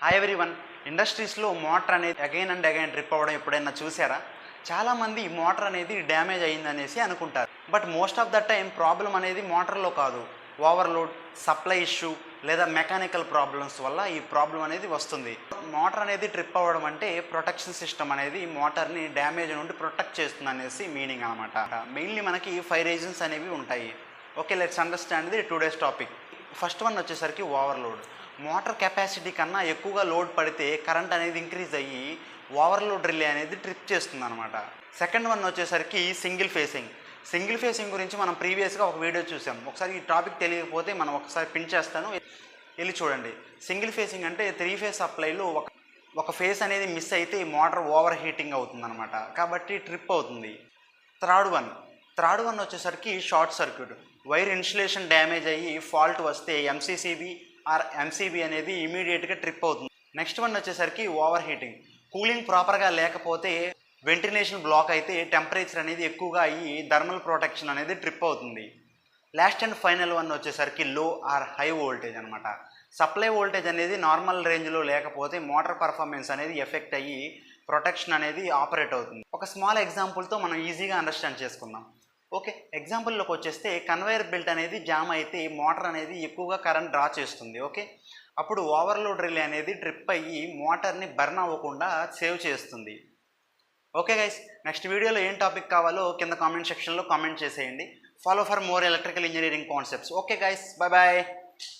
Hi everyone. ఇండస్ట్రీస్లో motor అనేది again and again trip అవ్వడం ఎప్పుడైనా చూసారా? చాలామంది మోటార్ అనేది డ్యామేజ్ అయ్యిందనేసి అనుకుంటారు. But most of the time problem అనేది మోటార్లో కాదు, ఓవర్లోడ్, సప్లై ఇష్యూ లేదా మెకానికల్ ప్రాబ్లమ్స్ వల్ల ఈ ప్రాబ్లం అనేది వస్తుంది. మోటార్ అనేది ట్రిప్ అవ్వడం అంటే ప్రొటెక్షన్ సిస్టమ్ అనేది మోటార్ని డ్యామేజ్ నుండి ప్రొటెక్ట్ చేస్తుంది అనేసి మీనింగ్ అనమాట. మెయిన్లీ మనకి 5 రీజన్స్ అనేవి ఉంటాయి. Okay, let's understand the today's topic. First one వచ్చేసరికి ఓవర్లోడ్. మోటార్ కెపాసిటీ కన్నా ఎక్కువగా లోడ్ పడితే కరెంట్ అనేది ఇంక్రీజ్ అయ్యి ఓవర్లోడ్ రిలే అనేది ట్రిప్ చేస్తుంది అనమాట. సెకండ్ వన్ వచ్చేసరికి సింగిల్ ఫేసింగ్. సింగిల్ ఫేసింగ్ గురించి మనం ప్రీవియస్గా ఒక వీడియో చూసాం. ఒకసారి ఈ టాపిక్ తెలియకపోతే మనం ఒకసారి పిన్ చేస్తాను, వెళ్ళి చూడండి. సింగిల్ ఫేసింగ్ అంటే 3 ఫేజ్ సప్లైలో ఒక ఫేస్ అనేది మిస్ అయితే మోటార్ ఓవర్ హీటింగ్ అవుతుంది అనమాట, కాబట్టి ట్రిప్ అవుతుంది. థర్డ్ వన్ వచ్చేసరికి short circuit. Wire insulation damage అయ్యి ఫాల్ట్ వస్తే ఎంసీసీబీ ఆర్ ఎంసీబీ అనేది ఇమీడియట్గా ట్రిప్ అవుతుంది. నెక్స్ట్ వన్ వచ్చేసరికి ఓవర్ హీటింగ్. కూలింగ్ ప్రాపర్గా లేకపోతే వెంటిలేషన్ బ్లాక్ అయితే టెంపరేచర్ అనేది ఎక్కువగా అయ్యి థర్మల్ ప్రొటెక్షన్ అనేది ట్రిప్ అవుతుంది. లాస్ట్ అండ్ ఫైనల్ వన్ వచ్చేసరికి లో ఆర్ హై వోల్టేజ్ అనమాట. సప్లై వోల్టేజ్ అనేది నార్మల్ రేంజ్లో లేకపోతే మోటార్ పర్ఫార్మెన్స్ అనేది ఎఫెక్ట్ అయ్యి ప్రొటెక్షన్ అనేది ఆపరేట్ అవుతుంది. ఒక స్మాల్ ఎగ్జాంపుల్తో మనం ఈజీగా అండర్స్టాండ్ చేసుకుందాం. ఓకే, ఎగ్జాంపుల్లోకి వచ్చేస్తే కన్వేయర్ బెల్ట్ అనేది జామ్ అయితే మోటార్ అనేది ఎక్కువగా కరెంట్ డ్రా చేస్తుంది. ఓకే, అప్పుడు ఓవర్లోడ్ రిలే అనేది ట్రిప్ అయ్యి మోటార్ని బర్న్ అవ్వకుండా సేవ్ చేస్తుంది. ఓకే గైస్, నెక్స్ట్ వీడియోలో ఏం టాపిక్ కావాలో కింద కామెంట్ సెక్షన్లో కామెంట్ చేసేయండి. Follow for more electrical engineering concepts. Okay guys, bye bye.